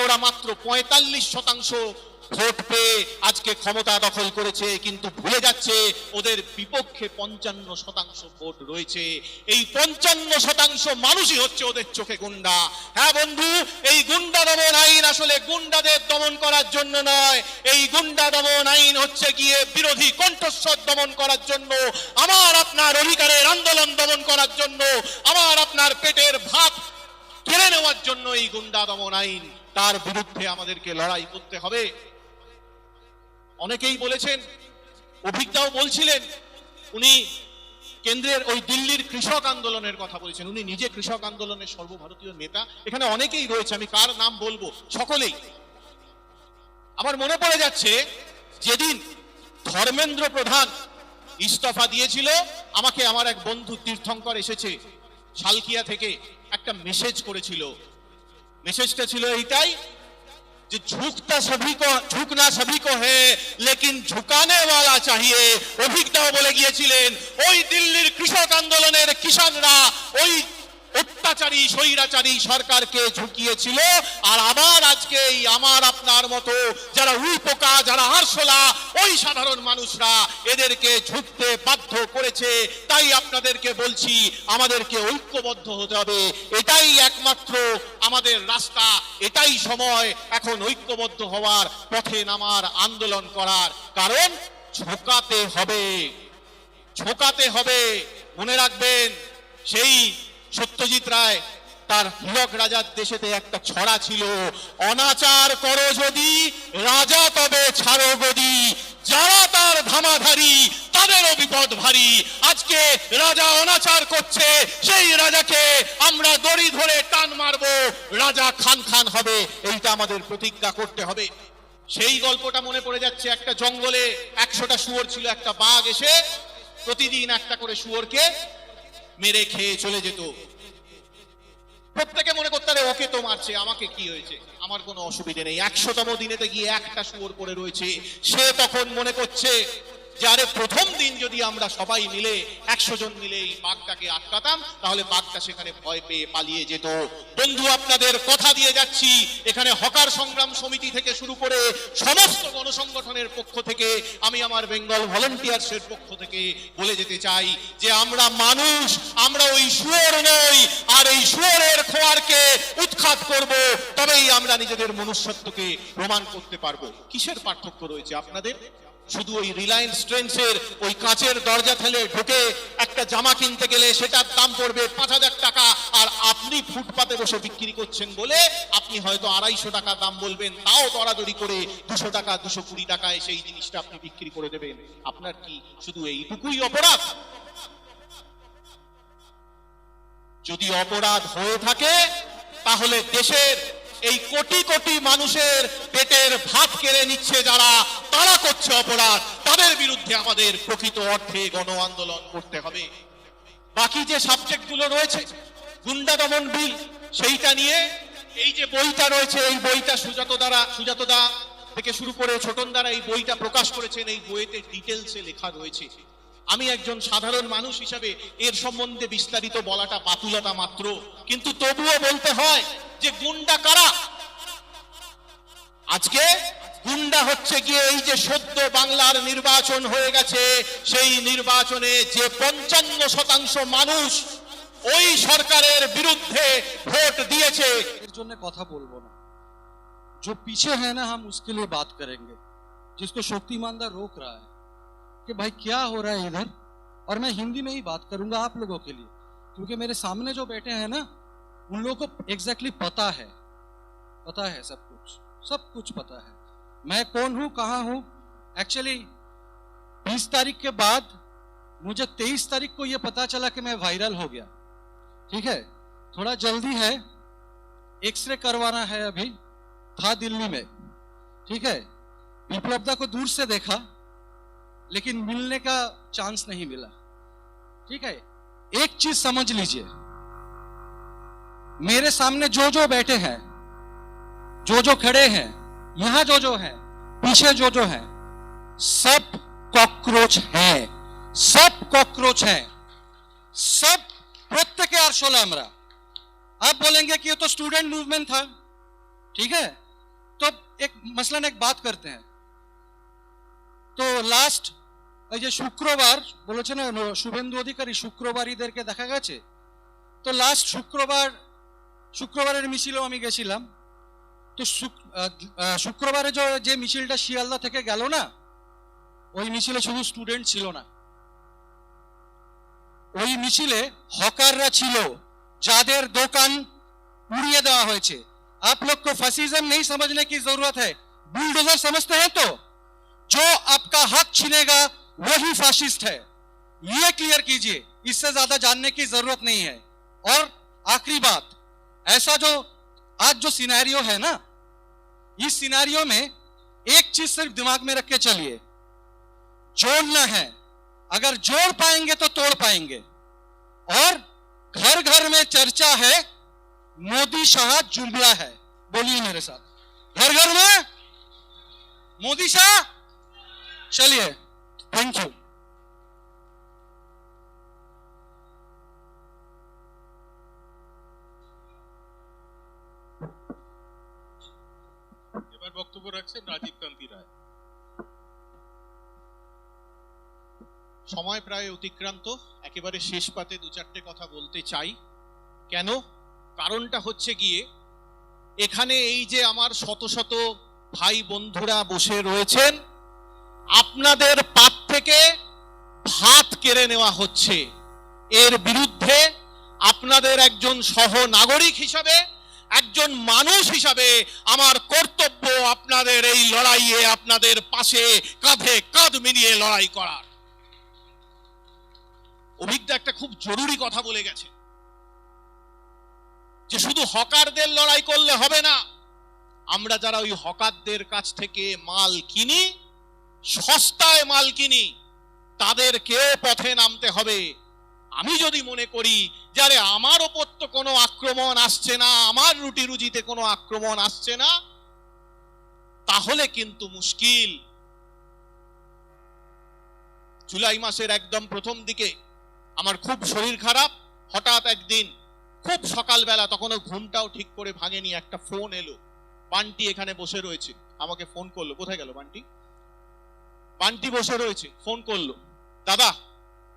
ওরা মাত্র ৪৫% ভোট পেয়ে আজকে ক্ষমতা দখল করেছে, কিন্তু ভুলে যাচ্ছে ওদের বিপক্ষে ৫৫% ভোট রয়েছে। এই ৫৫% মানুষই হচ্ছে ওদের চোখে গুন্ডা। হ্যাঁ বন্ধু, এই গুন্ডা দমন আইন আসলে গুন্ডাদের দমন করার জন্য নয়, এই গুন্ডা দমন আইন হচ্ছে গিয়ে বিরোধী কণ্ঠস্বর দমন করার জন্য, আমার আপনার অধিকারের আন্দোলন দমন করার জন্য, আমার আপনার পেটের ভাত কেড়ে নেওয়ার জন্য এই গুন্ডা দমন আইন। তার বিরুদ্ধে আমাদেরকে লড়াই করতে হবে। অনেকেই বলেছেন, অভিজ্ঞতাও বলছিলেন, উনি কেন্দ্রের ওই দিল্লির কৃষক আন্দোলনের কথা বলেছেন। উনি নিজে কৃষক আন্দোলনের সর্বভারতীয় নেতা। এখানে অনেকেই রয়েছে, আমি কার নাম বলবো, সকলেই। আমার মনে পড়ে যাচ্ছে যেদিন ধর্মেন্দ্র প্রধান ইস্তফা দিয়েছিল, আমাকে আমার এক বন্ধু তীর্থঙ্কর এসেছে শালকিয়া থেকে, একটা মেসেজ করেছিল। মেসেজটা ছিল এইটাই যে ঝুঁকনা সভি কো হ্যায় লেকিন ঝুকানে ওয়ালা চাহিয়ে। অভিজ্ঞতাও বলে গিয়েছিলেন ওই দিল্লির কৃষক আন্দোলনের কিষানরা ওই অত্যাচারী স্বৈরাচারী সরকারকে ঝুঁকিয়েছিল, আর আবার আজকে এই আমার আপনার মতো যারা উইপোকা, যারা আরশোলা, ওই সাধারণ মানুষরা এদেরকে ঝুঁকতে বাধ্য করেছে। তাই আপনাদেরকে বলছি, আমাদেরকে ঐক্যবদ্ধ হতে হবে। এটাই একমাত্র আমাদের রাস্তা, এটাই সময় এখন ঐক্যবদ্ধ হওয়ার, পথে নামার, আন্দোলন করার। কারণ ঝোঁকাতে হবে, ঝোঁকাতে হবে। মনে রাখবেন, সেই সত্যজিৎ রায় তার হীরক রাজার দেশেতে একটা ছড়া ছিল, অনাচার করো যদি রাজা তবে ছাড়ো গদি, যারা তার ধামাধারী তাদেরও বিপদ ভারী। আজকে রাজা অনাচার করছে, সেই রাজাকে আমরা দড়ি ধরে টান মারবো, রাজা খান খান হবে। এইটা আমাদের প্রতিজ্ঞা করতে হবে। সেই গল্পটা মনে পড়ে যাচ্ছে, একটা জঙ্গলে ১০০টা শুয়োর ছিল, একটা বাঘ এসে প্রতিদিন একটা করে শুয়োরকে মেরে খেয়ে চলে যেত। প্রত্যেকে মনে করতে ওকে তো মারছে, আমাকে কি হয়েছে, আমার কোনো অসুবিধা নেই। ১০০তম দিনেতে গিয়ে একটা শুয়োর পড়ে রয়েছে। সে তখন মনে করছে যে আরে প্রথম দিন যদি আমরা সবাই মিলে ১০০ জন মিলে এই বাঘটাকে আটকাতাম, তাহলে বাঘটা সেখানে ভয় পেয়ে পালিয়ে যেত। বন্ধু, আপনাদের কথা দিয়ে যাচ্ছি, এখানে হকার সংগ্রাম সমিতি থেকে শুরু করে সমস্ত গণসংগঠনের পক্ষ থেকে, আমি আমার বেঙ্গল ভলেন্টিয়ার্সের পক্ষ থেকে বলে যেতে চাই যে আমরা মানুষ, আমরা ওই শুয়োর নই। আর এই শুয়োরের খোয়ারকে উৎখাত করব, তবেই আমরা নিজেদের মনুষ্যত্বকে প্রমাণ করতে পারবো। কিসের পার্থক্য রয়েছে আপনাদের? শুধু ওই রিলায়েন্স ট্রেন্ডসের ওই কাঁচের দরজা ঠেলে ঢুকে একটা জামা কিনতে গেলে সেটার দাম পড়বে ৫,০০০ টাকা, আর আপনি ফুটপাতে বসে বিক্রি করছেন বলে আপনি হয়তো ২৫০ টাকা দাম বলবেন, তাও দরাদরি করে ২০০ টাকা ২২০ টাকায় সেই জিনিসটা আপনি বিক্রি করে দেবেন। আপনার কি শুধু এইটুকুই অপরাধ? যদি অপরাধ হয়ে থাকে, তাহলে দেশের এই কোটি কোটি মানুষের পেটের ভাত কেড়ে নিচ্ছে যারা, তারা করছে অপরাধ। তাদের বিরুদ্ধে আমাদের প্রকৃত অর্থে গণ আন্দোলন করতে হবে। বাকি যে সাবজেক্টগুলো রয়েছে, গুন্ডা দমন বিল, সেইটা নিয়ে এই যে বইটা রয়েছে, এই বইটা সুজাতদা থেকে শুরু করে ছোটন দ্বারা এই বইটা প্রকাশ করেছেন। এই বইতে ডিটেলসে লেখা রয়েছে। আমি একজন সাধারণ মানুষ হিসাবে এর সম্বন্ধে বিস্তারিত বলাটা বাতুলতা মাত্র, কিন্তু তবুও বলতে হয় যে গুন্ডা কারা। আজকে গুন্ডা হচ্ছে গিয়ে এই যে সদ্য বাংলার নির্বাচন হয়ে গেছে, সেই নির্বাচনে যে ৫৫% মানুষ ওই সরকারের বিরুদ্ধে ভোট দিয়েছে। এর জন্য কথা বলবো না, जो पीछे है ना हम उसके लिए बात करेंगे, जिसको शक्तिमानदा रोक रहा है कि भाई क्या हो रहा है इधर। और मैं हिंदी में ही बात करूंगा आप लोगों के लिए, क्योंकि मेरे सामने जो बैठे हैं ना, उन लोगों को एग्जैक्टली पता है सब कुछ पता है मैं कौन हूं, कहां हूं। एक्चुअली 20 तारीख के बाद मुझे 23 तारीख को यह पता चला कि मैं वायरल हो गया। ठीक है, थोड़ा जल्दी है, एक्सरे करवाना है, अभी था दिल्ली में। ठीक है, विप्लवदा को दूर से देखा लेकिन मिलने का चांस नहीं मिला। ठीक है, एक चीज समझ लीजिए, मेरे सामने जो जो बैठे हैं, जो जो खड़े हैं, यहां जो जो है, पीछे जो जो है, सब कॉकरोच हैं, सब कॉकरोच हैं, सब प्रत्येक आरशोला। हमरा आप बोलेंगे कि ये तो स्टूडेंट मूवमेंट था, ठीक है, एक मसलन एक बात करते हैं। তো লাস্ট এই যে শুক্রবার বলেছে না শুভেন্দু অধিকারী, শুক্রবারীদেরকে দেখা গেছে। তো লাস্ট শুক্রবারের মিছিলেও আমি গেছিলাম। তো শুক্রবারে যে মিছিলটা শিয়ালদা থেকে গেল না, ওই মিছিলে শুধু স্টুডেন্ট ছিল না, ওই মিছিলে হকাররা ছিল, যাদের দোকান উড়িয়ে দেওয়া হয়েছে। आप लोग को फैसिज्म नहीं समझने की जरूरत है, बुलडोजर समझते हैं तो जो आपका हक छीनेगा वही फाशिस्ट है, ये क्लियर कीजिए, इससे ज्यादा जानने की जरूरत नहीं है। और आखिरी बात, ऐसा जो आज जो सिनेरियो है ना, इस सिनेरियो में एक चीज सिर्फ दिमाग में रख के चलिए, जोड़ना है। अगर जोड़ पाएंगे तो तोड़ पाएंगे। और घर घर में चर्चा है मोदी शाह जुमला है, बोलिए मेरे साथ, घर घर में मोदी शाह। चलिए, थैंक यू। এবার বক্তব্য রাখছেন রাজীব কান্তি রায়। সময় প্রায় অতিক্রান্ত, একেবারে শেষ পাতে দু চারটে কথা বলতে চাই। কেন? কারণটা হচ্ছে গিয়ে এখানে এই যে আমার শত শত ভাই বন্ধুরা বসে রয়েছেন, আপনাদের পাত থেকে ভাত কেড়ে নেওয়া হচ্ছে। এর বিরুদ্ধে আপনাদের একজন সহ নাগরিক হিসাবে, একজন মানুষ হিসাবে আমার কর্তব্য আপনাদের এই লড়াইয়ে আপনাদের পাশে কাঁধে কাঁধ মিলিয়ে লড়াই করার। অভিজ্ঞতা একটা খুব জরুরি কথা বলে গেছে যে শুধু হকারদের লড়াই করলে হবে না, আমরা যারা ওই হকারদের কাছ থেকে মাল কিনি, সস্তায় মাল কিনি, তাদেরকেও পথে নামতে হবে। আমি যদি মনে করি যে আরে আমার ওপর তো কোনো আক্রমণ আসছে না, আমার রুটি রুজিতে কোনো আক্রমণ আসছে না, তাহলে কিন্তু মুশকিল। জুলাই মাসের একদম প্রথম দিকে আমার খুব শরীর খারাপ, হঠাৎ একদিন খুব সকালবেলা, তখন ঘুমটাও ঠিক করে ভাঙেনি, একটা ফোন এলো। বান্টি এখানে বসে রয়েছে, আমাকে ফোন করলো। কোথায় গেল বান্টি? বান্টি বসে রয়েছে, ফোন করলো, দাদা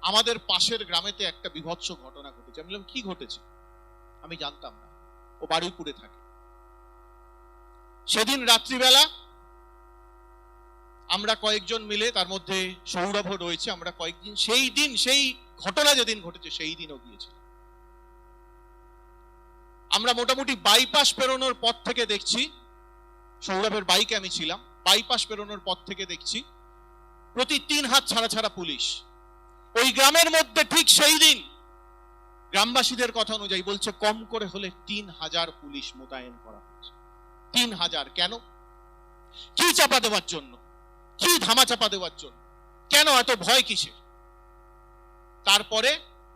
আমাদের পাশের গ্রামেতে একটা বিভৎস ঘটনা ঘটেছে। আমি বললাম কি ঘটেছে? আমি জানতাম না, ও বারুইপুরে থাকে। সেদিন রাত্রিবেলা আমরা কয়েকজন মিলে, তার মধ্যে সৌরভও রয়েছে, আমরা কয়েকদিন সেই ঘটনা যেদিন ঘটেছে সেই দিনও গিয়েছিলাম। আমরা মোটামুটি বাইপাস পেরোনোর পর থেকে দেখছি, সৌরভের বাইকে আমি ছিলাম, বাইপাস পেরোনোর পর থেকে দেখছি প্রতি 3 হাত ছাড়া ছাড়া পুলিশ। ওই গ্রামের মধ্যে ঠিক সেই দিন গ্রামবাসীদের কথা অনুযায়ী বলছে কম করে হলে 3000 পুলিশ মোতায়েন করা হয়েছে। 3000 কেন? কি চাপা দেওয়ার জন্য? কি ধামা চাপা দেওয়ার জন্য? কেন এত ভয় কিসের? তারপরে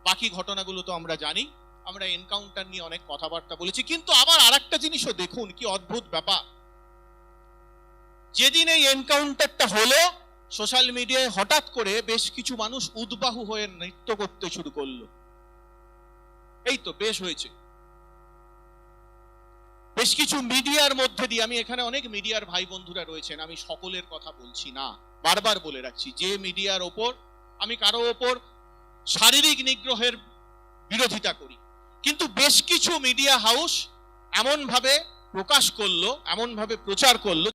বাকি ঘটনাগুলো তো আমরা জানি, আমরা এনকাউন্টার নিয়ে অনেক কথাবার্তা বলেছি। কিন্তু আবার আরেকটা জিনিসও দেখুন, কি অদ্ভুত ব্যাপার। যেদিন এই এনকাউন্টারটা হলো, সোশ্যাল মিডিয়ায় হঠাৎ করে বেশ কিছু মানুষ উদ্বাহু হয়ে নৃত্য করতে শুরু করলো। এই তো বেশ হয়েছে। বেশ কিছু মিডিয়ার মধ্যে দিয়ে, আমি এখানে অনেক মিডিয়ার ভাই বন্ধুরা রয়েছেন, আমি সকলের কথা বলছি না, বারবার বলে রাখছি, যে মিডিয়ার ওপর আমি কারো ওপর শারীরিক নিগ্রহের বিরোধিতা করি, কিন্তু বেশ কিছু মিডিয়া হাউস এমন ভাবে প্রকাশ করলো, এমন ভাবে প্রচার করলো